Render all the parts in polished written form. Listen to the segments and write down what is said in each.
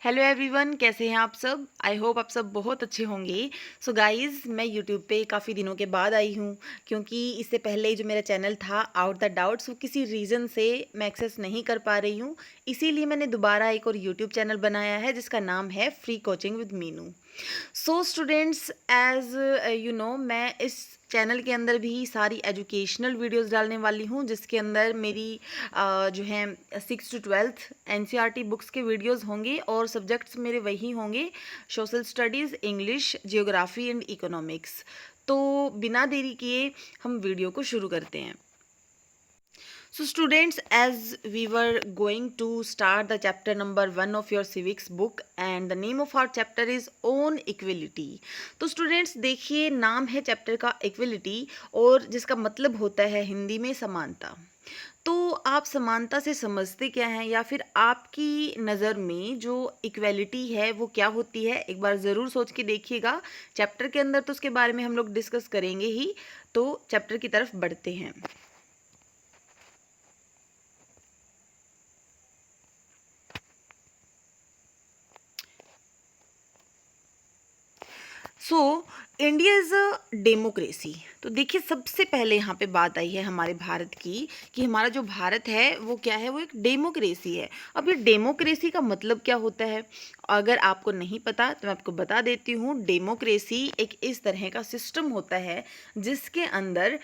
Hello everyone, कैसे हैं आप सब। आई होप आप सब बहुत अच्छे होंगे। सो गाइस, मैं यूट्यूब पे काफ़ी दिनों के बाद आई हूँ, क्योंकि इससे पहले जो मेरा चैनल था आउट द डाउट्स, वो किसी रीज़न से मैं एक्सेस नहीं कर पा रही हूँ। इसीलिए मैंने दोबारा एक और यूट्यूब चैनल बनाया है जिसका नाम है free coaching with Meenu. So students, as you know, मैं इस चैनल के अंदर भी सारी एजुकेशनल वीडियोस डालने वाली हूँ, जिसके अंदर मेरी जो है 6 to 12 एनसीईआरटी बुक्स के वीडियोस होंगे और सब्जेक्ट्स मेरे वही होंगे: social studies, English, geography and economics. तो बिना देरी किए हम वीडियो को शुरू करते हैं। So students, as we were going to start the chapter number 1 of your civics book, and the name of our chapter is own equality. तो students देखिए, नाम है चैप्टर का इक्वलिटी, और जिसका मतलब होता है हिंदी में समानता। तो आप समानता से समझते क्या हैं, या फिर आपकी नज़र में जो इक्वलिटी है वो क्या होती है? एक बार ज़रूर सोच के देखिएगा। चैप्टर के अंदर तो उसके बारे में हम लोग डिस्कस करेंगे ही। तो चैप्टर की तरफ बढ़ते हैं। So India is a democracy. तो देखिए, सबसे पहले यहाँ पे बात आई है हमारे भारत की, कि हमारा जो भारत है वो क्या है, वो एक डेमोक्रेसी है। अब ये डेमोक्रेसी का मतलब क्या होता है, अगर आपको नहीं पता तो मैं आपको बता देती हूँ। डेमोक्रेसी एक इस तरह का सिस्टम होता है जिसके अंदर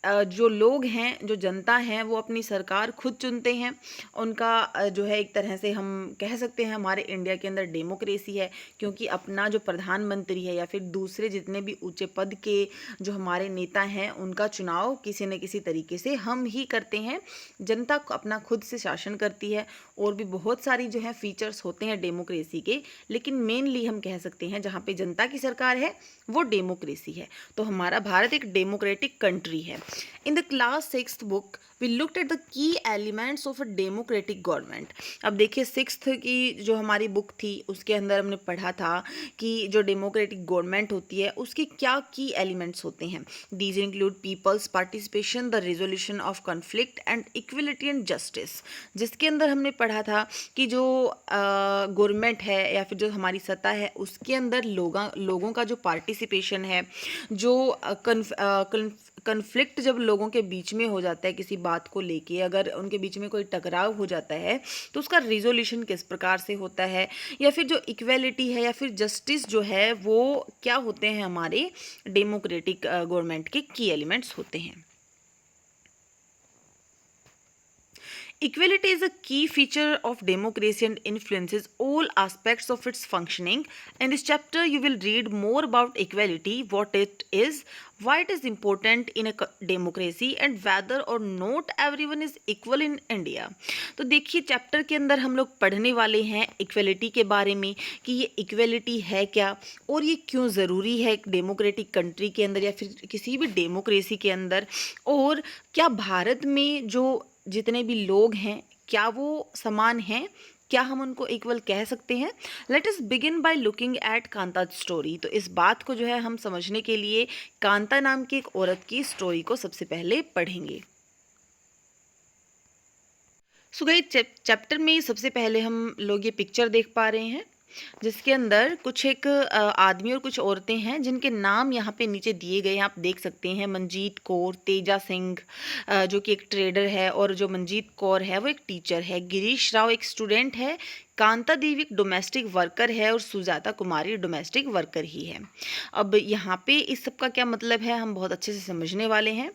जो लोग हैं, जो जनता हैं, वो अपनी सरकार खुद चुनते हैं। उनका जो है, एक तरह से हम कह सकते हैं हमारे इंडिया के अंदर डेमोक्रेसी है, क्योंकि अपना जो प्रधानमंत्री है या फिर दूसरे जितने भी ऊंचे पद के जो हमारे नेता हैं, उनका चुनाव किसी न किसी तरीके से हम ही करते हैं। जनता अपना खुद से शासन करती है। और भी बहुत सारी जो है फीचर्स होते हैं डेमोक्रेसी के, लेकिन मेनली हम कह सकते हैं जहाँ पे जनता की सरकार है वो डेमोक्रेसी है। तो हमारा भारत एक डेमोक्रेटिक कंट्री है। In the class 6th book we looked at the key elements of a democratic government. अब देखिए, 6th की जो हमारी बुक थी उसके अंदर हमने पढ़ा था कि जो डेमोक्रेटिक गवर्नमेंट होती है उसके क्या की एलिमेंट्स होते हैं। These include peoples participation, the resolution of conflict and equality and justice. जिसके अंदर हमने पढ़ा था कि जो गवर्नमेंट है या फिर जो हमारी सत्ता है उसके अंदर लोगों का जो पार्टिसिपेशन है, जो कन्फ्लिक्ट जब लोगों के बीच में हो जाता है किसी बात को लेके, अगर उनके बीच में कोई टकराव हो जाता है तो उसका रिजोल्यूशन किस प्रकार से होता है, या फिर जो इक्वेलिटी है या फिर जस्टिस जो है वो क्या होते हैं, हमारे डेमोक्रेटिक गवर्नमेंट के की एलिमेंट्स होते हैं। Equality is a key feature of democracy and influences all aspects of its functioning. In this chapter, you will read more about equality, what it is, why it is important in a democracy, and whether or not everyone is equal in India. तो देखिए, chapter के अंदर हम लोग पढ़ने वाले हैं equality के बारे में, कि ये इक्वलिटी है क्या और ये क्यों ज़रूरी है एक डेमोक्रेटिक कंट्री के अंदर या फिर किसी भी डेमोक्रेसी के अंदर, और क्या भारत में जो जितने भी लोग हैं क्या वो समान हैं, क्या हम उनको इक्वल कह सकते हैं। Let us begin by looking at Kanta story. तो इस बात को जो है हम समझने के लिए कांता नाम की एक औरत की स्टोरी को सबसे पहले पढ़ेंगे। सो गाइस, चैप्टर में सबसे पहले हम लोग ये पिक्चर देख पा रहे हैं, जिसके अंदर कुछ एक आदमी और कुछ औरतें हैं जिनके नाम यहाँ पे नीचे दिए गए हैं। आप देख सकते हैं मनजीत कौर, तेजा सिंह जो कि एक ट्रेडर है, और जो मनजीत कौर है वो एक टीचर है, गिरीश राव एक स्टूडेंट है, कांता देवी एक डोमेस्टिक वर्कर है, और सुजाता कुमारी डोमेस्टिक वर्कर ही है। अब यहाँ पे इस सब का क्या मतलब है हम बहुत अच्छे से समझने वाले हैं।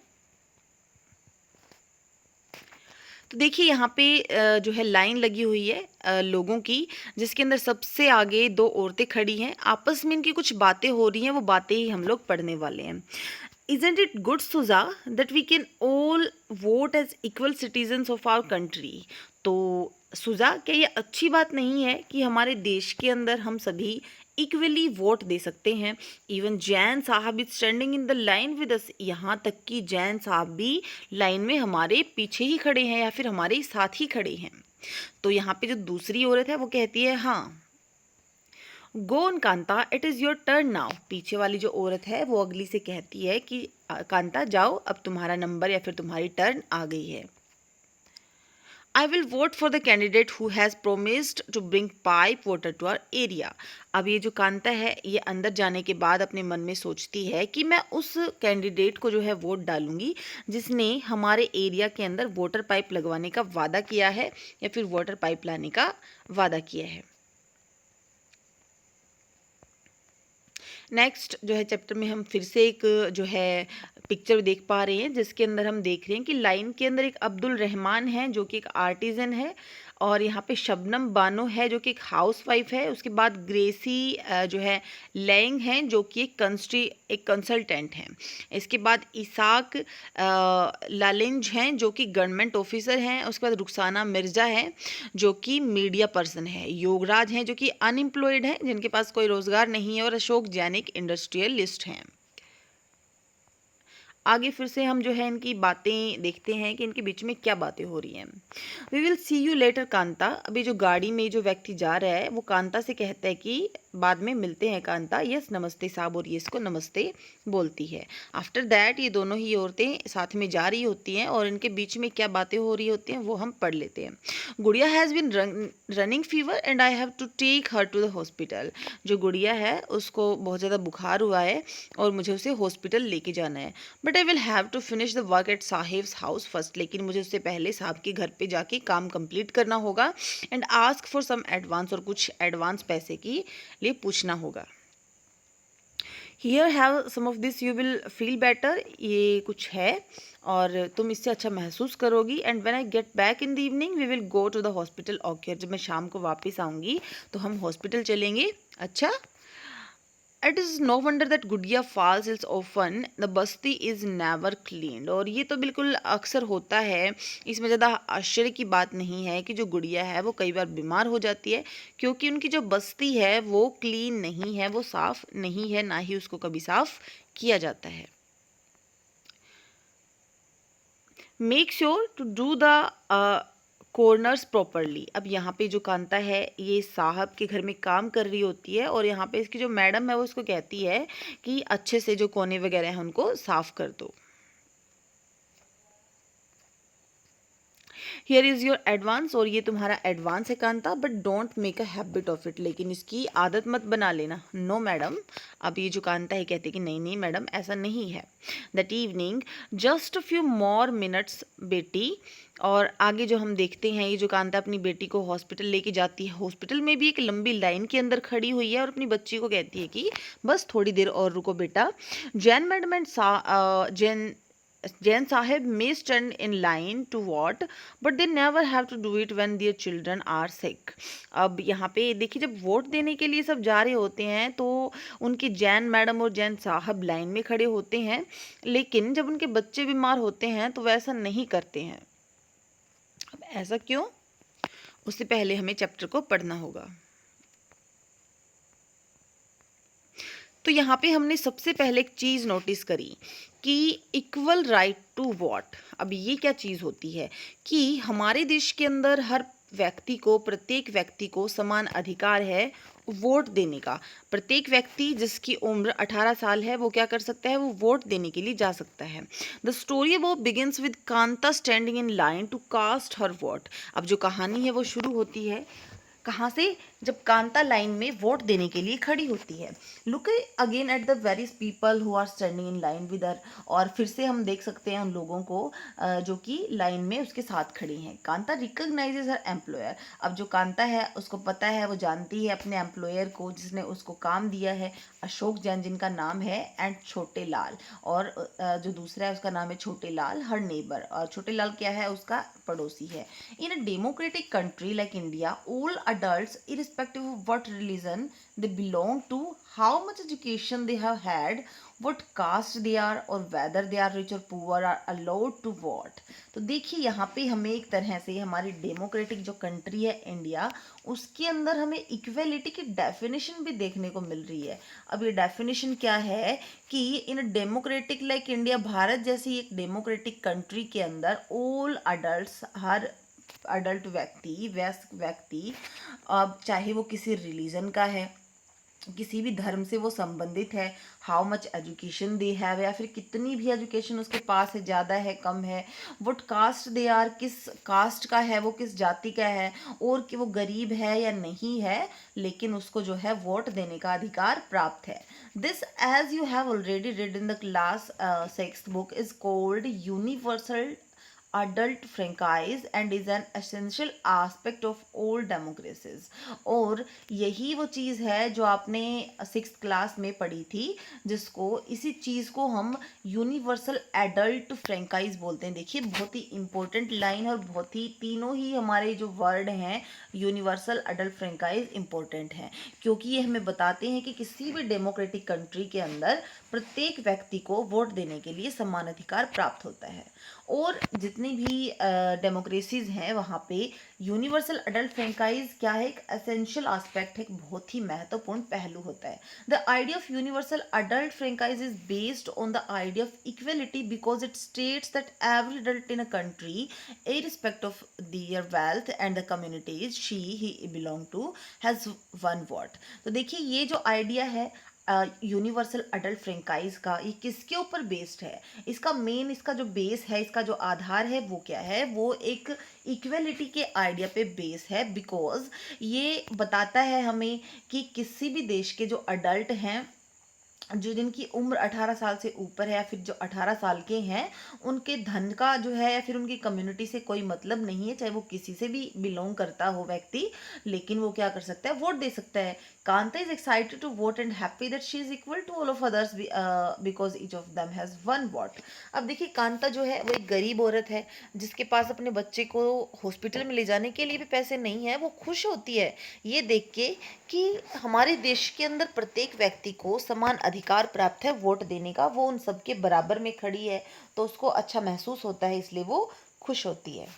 तो देखिए, यहाँ पे जो है लाइन लगी हुई है लोगों की, जिसके अंदर सबसे आगे दो औरतें खड़ी हैं, आपस में इनकी कुछ बातें हो रही हैं, वो बातें ही हम लोग पढ़ने वाले हैं। Isn't it good, Suza, that we can all vote as equal citizens of our country? तो सुजा, क्या ये अच्छी बात नहीं है कि हमारे देश के अंदर हम सभी इक्वली वोट दे सकते हैं। इवन जैन साहब is standing in the line with us. यहाँ तक कि जैन साहब भी लाइन में हमारे पीछे ही खड़े हैं या फिर हमारे साथ ही खड़े हैं। तो यहाँ पे जो दूसरी औरत है वो कहती है, हाँ, go on Kanta, it is your turn now. पीछे वाली जो औरत है वो अगली से कहती है कि कांता जाओ, अब तुम्हारा नंबर या फिर तुम्हारी टर्न आ गई है। I will vote for the candidate who has promised to bring pipe water to our area. अब ये जो कांता है ये अंदर जाने के बाद अपने मन में सोचती है कि मैं उस कैंडिडेट को जो है वोट डालूंगी जिसने हमारे एरिया के अंदर वाटर पाइप लगवाने का वादा किया है या फिर वाटर पाइप लाने का वादा किया है। नेक्स्ट जो है चैप्टर में हम फिर से एक जो है पिक्चर देख पा रहे हैं जिसके अंदर हम देख रहे हैं कि लाइन के अंदर एक अब्दुल रहमान है जो कि एक आर्टिजन है और यहाँ पे शबनम बानो है जो कि एक हाउस वाइफ है। उसके बाद ग्रेसी जो है लैंग हैं जो कि एक कंसल्टेंट हैं। इसके बाद इसाक लालिंज हैं जो कि गवर्नमेंट ऑफिसर हैं। उसके बाद रुखसाना मिर्ज़ा है जो कि मीडिया पर्सन है। योगराज हैं जो कि अनएम्प्लॉयड हैं जिनके पास कोई रोज़गार नहीं है और अशोक जैन एक इंडस्ट्रियलिस्ट हैं। आगे फिर से हम जो है इनकी बातें देखते हैं कि इनके बीच में क्या बातें हो रही हैं। We will see you later Kanta. अभी जो गाड़ी में जो व्यक्ति जा रहा है वो कांता से कहता है कि बाद में मिलते हैं कांता। यस नमस्ते साहब, और ये इसको नमस्ते बोलती है। आफ्टर दैट ये दोनों ही औरतें साथ में जा रही होती हैं और इनके बीच में क्या बातें हो रही होती हैं वो हम पढ़ लेते हैं। Gudiya has been running fever and I have to take her to the hospital. जो गुड़िया है उसको बहुत ज़्यादा बुखार हुआ है और मुझे उसे हॉस्पिटल लेके जाना है। But I will have to finish the work at sahib's house first. लेकिन मुझे उससे पहले साहब के घर पे जाके काम कंप्लीट करना होगा and ask for some advance, और कुछ एडवांस पैसे की लिए पूछना होगा। Here have some of this you will feel better. ये कुछ है और तुम इससे अच्छा महसूस करोगी। And when I get back in the evening we will go to the hospital okay. जब मैं शाम को वापस आऊँगी तो हम हॉस्पिटल चलेंगे। अच्छा। It is no wonder that Gudiya falls is often the basti is never cleaned. और ये तो बिल्कुल अक्सर होता है, इसमें ज़्यादा आश्चर्य की बात नहीं है कि जो गुड़िया है वो कई बार बीमार हो जाती है क्योंकि उनकी जो बस्ती है वो क्लीन नहीं है, वो साफ़ नहीं है, ना ही उसको कभी साफ़ किया जाता है। Make sure to do the corners properly. अब यहाँ पे जो कांता है ये साहब के घर में काम कर रही होती है और यहाँ पे इसकी जो मैडम है वो उसको कहती है कि अच्छे से जो कोने वगैरह हैं उनको साफ कर दो। हियर इज़ योर एडवांस, और ये तुम्हारा एडवांस है Kanta, but don't make a habit of it. लेकिन इसकी आदत मत बना लेना। No madam. अब ये जो कांता है कहती है कि नहीं नहीं मैडम ऐसा नहीं है। That evening just a few more minutes बेटी। और आगे जो हम देखते हैं ये जो कांता अपनी बेटी को हॉस्पिटल लेके जाती है, हॉस्पिटल में भी एक लंबी लाइन के अंदर खड़ी हुई है और अपनी बच्ची को कहती है कि बस थोड़ी देर और रुको बेटा। Jain madam and Jain Sahib may stand in line to vote, but they never have to do it when their children are sick. अब यहाँ पे देखिए जब वोट देने के लिए सब जा रहे होते हैं तो उनकी जैन मैडम और जैन साहब लाइन में खड़े होते हैं, लेकिन जब उनके बच्चे बीमार होते हैं तो वैसा नहीं करते हैं। अब ऐसा क्यों? उससे पहले हमें चैप्टर को पढ़ना होगा। तो यहाँ पे हमने सबसे पहले एक चीज़ नोटिस करी कि इक्वल राइट टू वोट। अब ये क्या चीज़ होती है कि हमारे देश के अंदर हर व्यक्ति को, प्रत्येक व्यक्ति को समान अधिकार है वोट देने का। प्रत्येक व्यक्ति जिसकी उम्र 18 साल है वो क्या कर सकता है, वो वोट देने के लिए जा सकता है। द स्टोरी वो begins with Kanta standing in line to cast her vote. अब जो कहानी है वो शुरू होती है कहाँ से, जब कांता लाइन में वोट देने के लिए खड़ी होती है। Look again at the various people who are standing in line with her. और फिर से हम देख सकते हैं उन लोगों को जो कि लाइन में उसके साथ खड़ी हैं। कांता रिकग्नाइजेज हर एम्प्लॉयर। अब जो कांता है उसको पता है, वो जानती है अपने एम्प्लॉयर को जिसने उसको काम दिया है, अशोक जैन जिनका नाम है, एंड छोटे लाल, और जो दूसरा है उसका नाम है छोटे लाल, हर नेबर। और छोटे लाल क्या है, उसका पड़ोसी है। In a democratic country like India, all adults irrespective of what religion they belong to, how much education they have had, what caste they are, or whether they are rich or poor, are allowed to vote. तो देखिए यहाँ पे हमें एक तरह से हमारी democratic जो कंट्री है इंडिया, उसके अंदर हमें इक्वेलिटी की डेफिनेशन भी देखने को मिल रही है। अब ये डेफिनेशन क्या है कि in democratic like India, Bharat जैसी एक डेमोक्रेटिक कंट्री के अंदर ऑल अडल्ट, हर अडल्ट व्यक्ति, वयस्क व्यक्ति, अब चाहे वो किसी रिलीजन का है, किसी भी धर्म से वो संबंधित है, how much education they have, या फिर कितनी भी एजुकेशन उसके पास है, ज़्यादा है कम है, वट कास्ट दे आर, किस कास्ट का है वो, किस जाति का है, और कि वो गरीब है या नहीं है, लेकिन उसको जो है वोट देने का अधिकार प्राप्त है. This, as you have already read in the class 6th book, is called universal adult franchise and is an essential aspect of all democracies. और यही वो चीज़ है जो आपने 6th क्लास में पढ़ी थी, जिसको इसी चीज़ को हम यूनिवर्सल एडल्ट फ्रेंचाइज बोलते हैं. देखिए बहुत ही इंपॉर्टेंट लाइन, और बहुत ही तीनों ही हमारे जो वर्ड हैं यूनिवर्सल एडल्ट फ्रेंचाइज इंपॉर्टेंट हैं, क्योंकि ये हमें बताते हैं कि किसी भी डेमोक्रेटिक कंट्री के अंदर प्रत्येक व्यक्ति को वोट देने के लिए समान अधिकार प्राप्त होता है. और जितनी भी डेमोक्रेसीज हैं वहाँ पे यूनिवर्सल अडल्ट फ्रेंचाइज क्या है, एक एसेंशियल एस्पेक्ट है, एक बहुत ही महत्वपूर्ण पहलू होता है. The idea of universal adult franchise is based on the idea of equality because it states that every adult in a country, irrespective of their wealth and the communities he belong to, has one vote. तो देखिए ये जो idea है universal adult franchise का, ये किसके ऊपर based है, इसका मेन, इसका जो बेस है, इसका जो आधार है वो क्या है, वो एक इक्वलिटी के आइडिया पे बेस है. बिकॉज ये बताता है हमें कि किसी भी देश के जो अडल्ट हैं, जो जिनकी उम्र 18 साल से ऊपर है, या फिर जो 18 साल के हैं, उनके धन का जो है या फिर उनकी कम्युनिटी से कोई मतलब नहीं है, चाहे वो किसी से भी बिलोंग करता हो व्यक्ति, लेकिन वो क्या कर सकता है, वोट दे सकता है. Kanta is excited to vote and happy that she is equal to all of others because each of them has one vote. अब देखिए कांता जो है वो एक गरीब औरत है, जिसके पास अपने बच्चे को हॉस्पिटल में ले जाने के लिए भी पैसे नहीं है. वो खुश होती है ये देख के कि हमारे देश के अंदर प्रत्येक व्यक्ति को समान अधिकार प्राप्त है वोट देने का, वो उन सबके बराबर में खड़ी है, तो उसको अच्छा महसूस होता है, इसलिए वो खुश होती है.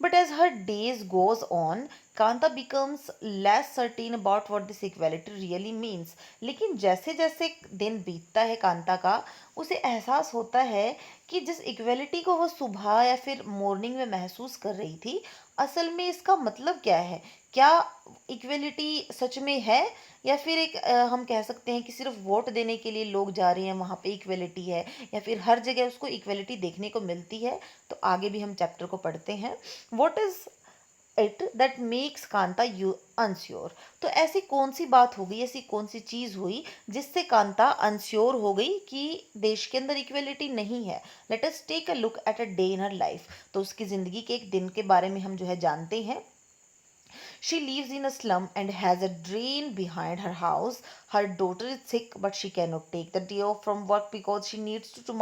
But as her days goes on, Kanta becomes less certain about what this equality really means. लेकिन जैसे जैसे दिन बीतता है कांता का, उसे एहसास होता है कि जिस इक्वलिटी को वो सुबह या फिर मॉर्निंग में महसूस कर रही थी, असल में इसका मतलब क्या है. क्या इक्वलिटी सच में है, या फिर एक हम कह सकते हैं कि सिर्फ वोट देने के लिए लोग जा रहे हैं वहाँ पे इक्वलिटी है, या फिर हर जगह उसको इक्वलिटी देखने को मिलती है. तो आगे भी हम चैप्टर को पढ़ते हैं. What is it that makes Kanta you unsure. तो ऐसी कौन सी बात हो गई, ऐसी कौन सी चीज हुई जिससे कांता अनश्योर हो गई कि देश के अंदर इक्वलिटी नहीं है. Let us take a look at a day in her life. तो उसकी जिंदगी के एक दिन के बारे में हम जो है जानते हैं. She lives in a slum and has a drain behind her house. Her daughter is sick, but she cannot take the day off from work because she needs to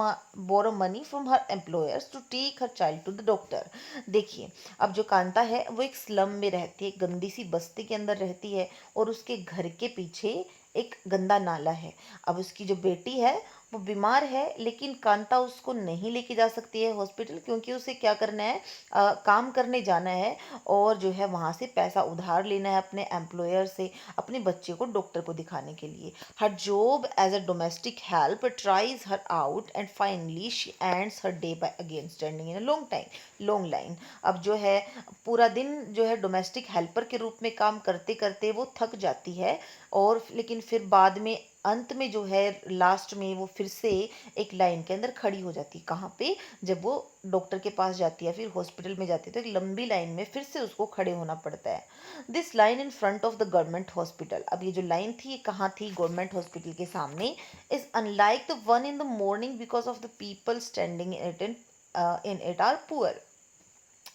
borrow money from her employers to take her child to the doctor. देखिए अब जो कांता है वो एक slum में रहती है, गंदी सी बस्ती के अंदर रहती है, और उसके घर के पीछे एक गंदा नाला है. अब उसकी जो बेटी है वो बीमार है, लेकिन कांता उसको नहीं लेके जा सकती है हॉस्पिटल, क्योंकि उसे क्या करना है, काम करने जाना है, और जो है वहाँ से पैसा उधार लेना है अपने एम्प्लॉयर से, अपने बच्चे को डॉक्टर को दिखाने के लिए. Her job as a domestic help tries her out and finally she ends her day by again standing in a long line. अब जो है पूरा दिन जो है डोमेस्टिक हेल्पर के रूप में काम करते करते वो थक जाती है, और लेकिन फिर बाद में अंत में जो है लास्ट में वो फिर से एक लाइन के अंदर खड़ी हो जाती है. कहाँ पे, जब वो डॉक्टर के पास जाती है, फिर हॉस्पिटल में जाती है, तो एक लंबी लाइन में फिर से उसको खड़े होना पड़ता है. This line in front of the government hospital. अब ये जो लाइन थी ये कहाँ थी, गवर्नमेंट हॉस्पिटल के सामने. Is unlike the one in the morning because of the people standing in it are poor.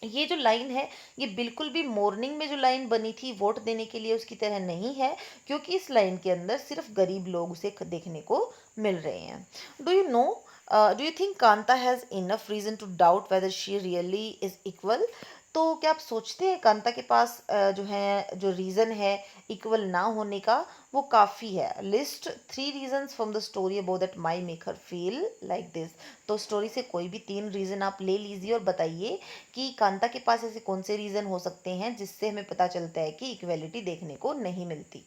ये जो लाइन है ये बिल्कुल भी मॉर्निंग में जो लाइन बनी थी वोट देने के लिए उसकी तरह नहीं है, क्योंकि इस लाइन के अंदर सिर्फ गरीब लोग उसे देखने को मिल रहे हैं. Do you know, do you think Kanta has enough reason to doubt whether she really is equal. तो क्या आप सोचते हैं कांता के पास जो है जो रीज़न है इक्वल ना होने का, वो काफ़ी है. List 3 reasons from the story about that my make her feel like this. तो स्टोरी से कोई भी 3 रीज़न आप ले लीजिए और बताइए कि कांता के पास ऐसे कौन से रीज़न हो सकते हैं जिससे हमें पता चलता है कि इक्वेलिटी देखने को नहीं मिलती.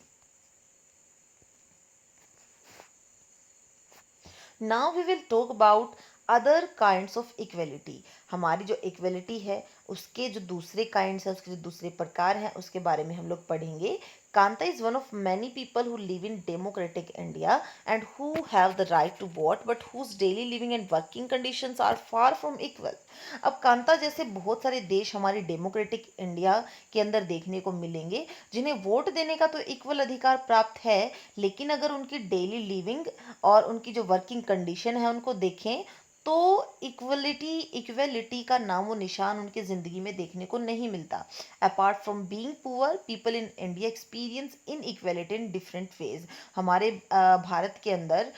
Now we will talk about other kinds of equality, हमारी जो इक्वलिटी है उसके जो दूसरे काइंड्स हैं, उसके जो दूसरे प्रकार हैं, उसके बारे में हम लोग पढ़ेंगे. Kanta is one of many people who live in democratic India and who have the right to vote but whose daily living and working conditions are far from equal. अब कांता जैसे बहुत सारे देश हमारे डेमोक्रेटिक इंडिया के अंदर देखने को मिलेंगे जिन्हें वोट देने का तो इक्वल अधिकार प्राप्त है, लेकिन अगर उनकी डेली लिविंग और उनकी जो वर्किंग कंडीशन है उनको देखें तो इक्वलिटी का नामो निशान उनकी ज़िंदगी में देखने को नहीं मिलता. Apart from being poor, people in India experience in equality in different ways. हमारे भारत के अंदर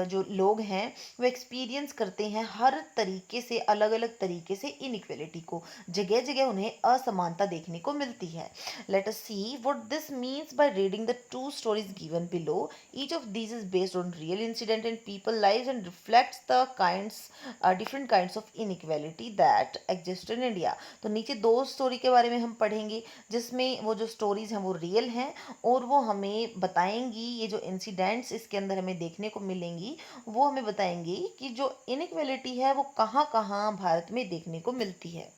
जो लोग हैं वो एक्सपीरियंस करते हैं हर तरीके से, अलग अलग तरीके से इन इक्वलिटी को. जगह जगह उन्हें असमानता देखने को मिलती है. Let us see what this means by reading the two stories given below. Each of these is based on real incident in people lives and reflects the different kinds of inequality that exist in India. तो नीचे दो story के बारे में हम पढ़ेंगे जिसमें वो जो स्टोरीज हैं वो रियल हैं और वो हमें बताएंगी, ये जो इंसिडेंट्स इसके अंदर हमें देखने को मिलेंगी वो हमें बताएंगी कि जो इनइक्वलिटी है वो कहाँ कहाँ भारत में देखने को मिलती है.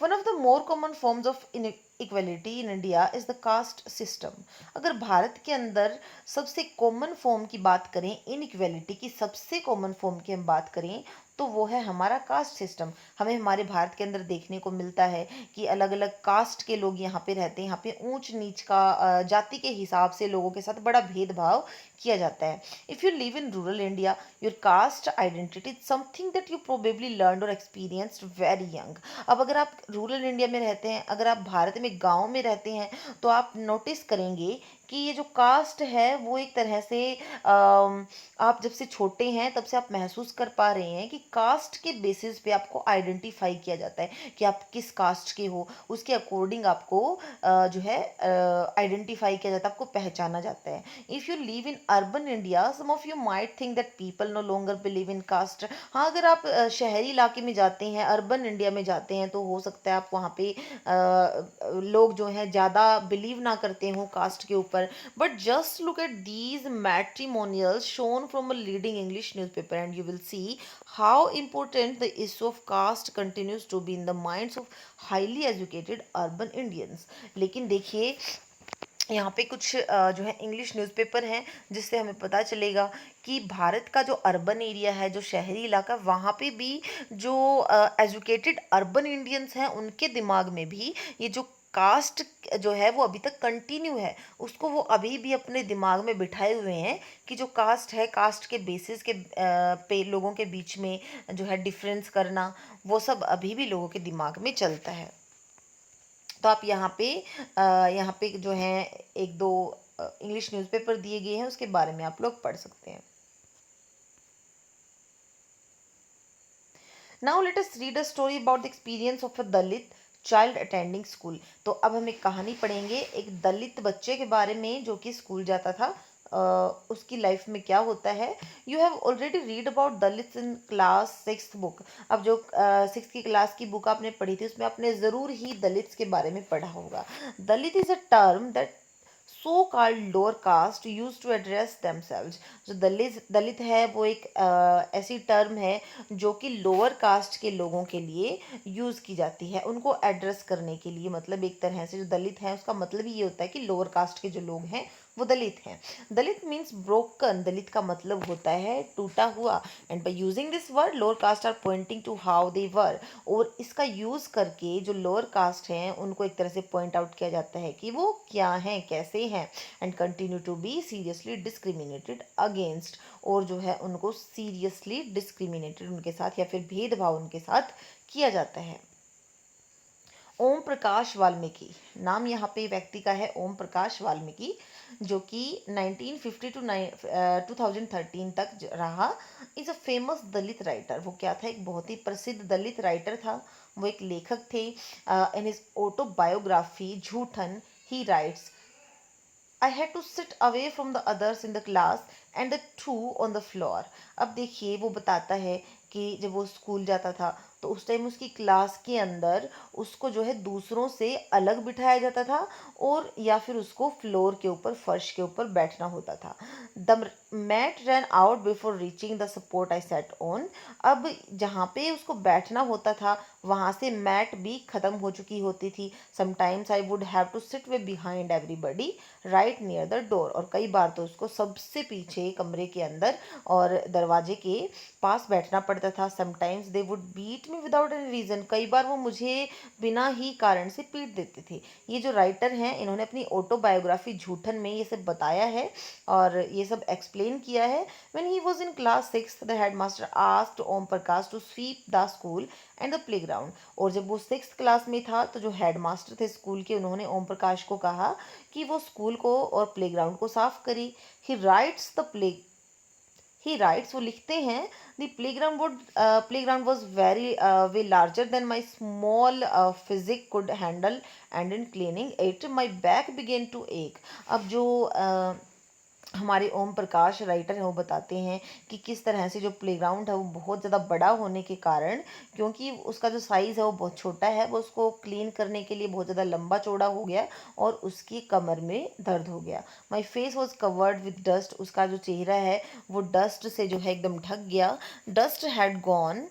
One of the more common forms of inequality in India is the caste system. अगर भारत के अंदर सबसे कॉमन फॉर्म की बात करें, इनइक्वलिटी की सबसे कॉमन फॉर्म की हम बात करें तो वो है हमारा कास्ट सिस्टम. हमें हमारे भारत के अंदर देखने को मिलता है कि अलग अलग कास्ट के लोग यहाँ पे रहते हैं. यहाँ पे ऊंच नीच का जाति के हिसाब से लोगों के साथ बड़ा भेदभाव किया जाता है. If you live in rural India, your cast identity is something that you probably learn और एक्सपीरियंस्ड वेरी यंग. अब अगर आप रूरल इंडिया में रहते हैं, अगर आप भारत में गांव में रहते हैं तो आप नोटिस करेंगे कि ये जो कास्ट है वो एक तरह से आप जब से छोटे हैं तब से आप महसूस कर पा रहे हैं कि कास्ट के बेसिस पे आपको आइडेंटिफाई किया जाता है कि आप किस कास्ट के हो. उसके अकॉर्डिंग आपको जो है आइडेंटिफाई किया जाता है, आपको पहचाना जाता है. If you live in urban India, some of you might think that people no longer believe in caste. हाँ, अगर आप शहरी इलाके में जाते हैं, अर्बन इंडिया में जाते हैं तो हो सकता है आप वहाँ पे लोग जो हैं ज़्यादा बिलीव ना करते हों कास्ट के ऊपर. But just look at these matrimonials shown from a leading English newspaper and you will see how important the issue of caste continues to be in the minds of highly educated urban Indians. लेकिन देखिए यहाँ पे कुछ जो है English newspaper हैं जिससे हमें पता चलेगा कि भारत का जो अर्बन एरिया है, जो शहरी इलाका, वहाँ पे भी जो एजुकेटेड अर्बन इंडियंस हैं उनके दिमाग में भी ये जो कास्ट जो है वो अभी तक कंटिन्यू है. उसको वो अभी भी अपने दिमाग में बिठाए हुए हैं कि जो कास्ट है, कास्ट के बेसिस के पे लोगों के बीच में जो है डिफरेंस करना, वो सब अभी भी लोगों के दिमाग में चलता है. तो आप यहाँ पे जो है एक दो इंग्लिश न्यूज़पेपर दिए गए हैं, उसके बारे में आप लोग पढ़ सकते हैं. Now let us read a story about the experience of a Dalit child attending school. तो अब हम एक कहानी पढ़ेंगे एक दलित बच्चे के बारे में जो कि स्कूल जाता था. उसकी लाइफ में क्या होता है. You have already read about Dalit in class six book. अब जो सिक्स की क्लास की बुक आपने पढ़ी थी उसमें आपने ज़रूर ही दलित के बारे में पढ़ा होगा. Dalit is a term that so called lower caste use to address themselves. जो दलित है वो एक ऐसी टर्म है जो कि लोअर कास्ट के लोगों के लिए यूज़ की जाती है उनको एड्रेस करने के लिए. मतलब एक तरह से जो दलित है उसका मतलब ही ये होता है कि लोअर कास्ट के जो लोग हैं वो दलित हैं. दलित मीन्स ब्रोकन. दलित का मतलब होता है टूटा हुआ. And by using this word lower caste are pointing to how they were. और इसका यूज़ करके जो लोअर कास्ट हैं उनको एक तरह से पॉइंट आउट किया जाता है कि वो क्या हैं, कैसे हैं. And continue to be seriously discriminated against. और जो है उनको सीरियसली डिस्क्रिमिनेटेड उनके साथ या फिर भेदभाव उनके साथ किया जाता है. ओम प्रकाश वाल्मीकि नाम यहाँ पे व्यक्ति का है, ओम प्रकाश वाल्मीकि, जो कि 1950 टू 2013 तक रहा. Is a famous Dalit writer. वो क्या था, एक बहुत ही प्रसिद्ध दलित राइटर था. वो एक लेखक थे. In his autobiography Joothan he writes, I had to sit away from the others in the class and the two on the floor. अब देखिए वो बताता है कि जब वो स्कूल जाता था तो उस टाइम उसकी क्लास के अंदर उसको जो है दूसरों से अलग बिठाया जाता था, और या फिर उसको फ्लोर के ऊपर, फर्श के ऊपर बैठना होता था। The mat ran out before reaching the support I sat on. अब जहाँ पे उसको बैठना होता था वहाँ से मैट भी ख़त्म हो चुकी होती थी। Sometimes I would have to sit way behind everybody right near the door, और कई बार तो उसको सबसे पीछे कमरे के अंदर और दरवाजे के पास बैठना पड़ता था। Sometimes they would beat me without any reason, कई बार वो मुझे बिना ही कारण से पीट देते थे। ये जो राइटर हैं इन्होंने अपनी ऑटोबायोग्राफी झूठन में ये सब बताया है और ये सब एक्सप्लेन किया है। When he was in class 6 the headmaster asked Om Prakash to sweep the school and the playground. और जब वो 6th क्लास में था तो जो हेडमास्टर थे स्कूल के, उन्होंने ओम प्रकाश को कहा कि वो स्कूल को और प्लेग्राउंड को साफ करे। He writes the play he writes, वो लिखते हैं, the playground was very way larger than my small physique could handle, and in cleaning it my back began to ache. अब जो हमारे ओम प्रकाश राइटर हैं वो बताते हैं कि किस तरह से जो प्लेग्राउंड है वो बहुत ज़्यादा बड़ा होने के कारण, क्योंकि उसका जो साइज़ है वो बहुत छोटा है, वो उसको क्लीन करने के लिए बहुत ज़्यादा लंबा चौड़ा हो गया और उसकी कमर में दर्द हो गया। My face was covered with dust, उसका जो चेहरा है वो डस्ट से जो है एकदम ढक गया। Dust had gone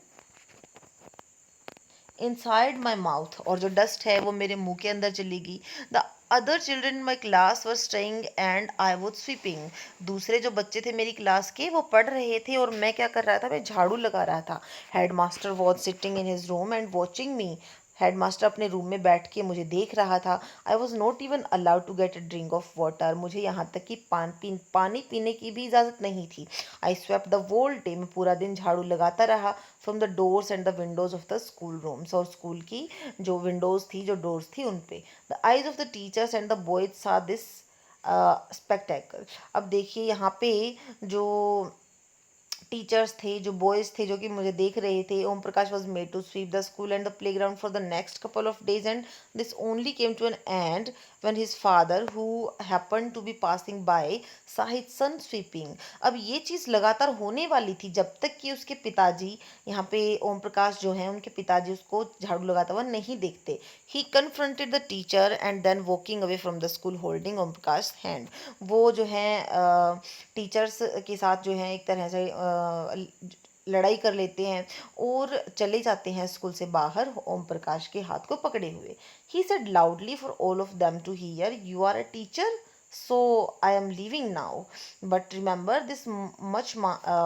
inside my mouth, और जो डस्ट है वो मेरे मुंह के अंदर चली गई। The other children in my class were staying and I was sweeping. दूसरे जो बच्चे थे मेरी क्लास के वो पढ़ रहे थे और मैं क्या कर रहा था, मैं झाड़ू लगा रहा था। Head master was sitting in his room and watching me. Headmaster अपने रूम में बैठ के मुझे देख रहा था। I was not even allowed to get a drink of water, मुझे यहाँ तक कि पानी पीने की भी इजाज़त नहीं थी। आई स्वेप्ट द वोल डे, मैं पूरा दिन झाड़ू लगाता रहा। From the doors and the Windows of the school rooms, और स्कूल की जो विंडोज़ थी, जो डोर्स थी, उन पे। The eyes of the teachers and the boys सा दिस स्पेक्टेकल। अब देखिए यहाँ पे जो टीचर्स थे, जो बॉयज़ थे जो कि मुझे देख रहे थे, Om Prakash was made to sweep the school and the playground for the next couple of days, and this only came to an end when his father who happened to be passing by saw his son sweeping। अब ये चीज़ लगातार होने वाली थी जब तक कि उसके पिताजी, यहाँ पे ओम प्रकाश जो हैं उनके पिताजी उसको झाड़ू लगाता हुआ नहीं देखते। ही confronted the teacher and then walking away from the school holding Om Prakash hand। वो जो है टीचर्स के साथ जो है एक तरह से लड़ाई कर लेते हैं और चले जाते हैं स्कूल से बाहर ओम प्रकाश के हाथ को पकड़े हुए। He said loudly for all of them to hear, you are a teacher, so I am leaving now, but remember this much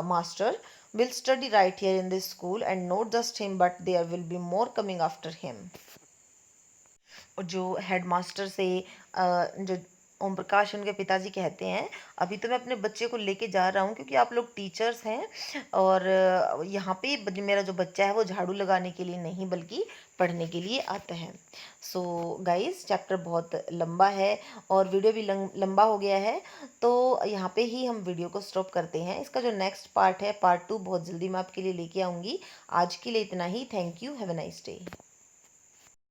master will study right here in this school, and not just him but there will be more coming after him। जो headmaster से जो ओम प्रकाश उनके पिताजी कहते हैं, अभी तो मैं अपने बच्चे को लेके जा रहा हूँ क्योंकि आप लोग टीचर्स हैं, और यहाँ पे मेरा जो बच्चा है वो झाड़ू लगाने के लिए नहीं बल्कि पढ़ने के लिए आता है। सो गाइस, चैप्टर बहुत लंबा है और वीडियो भी लंबा हो गया है, तो यहाँ पे ही हम वीडियो को स्टॉप करते हैं। इसका जो नेक्स्ट पार्ट है, पार्ट 2, बहुत जल्दी मैं आपके लिए लेके आऊँगी। आज के लिए इतना ही। Thank you, have a nice day.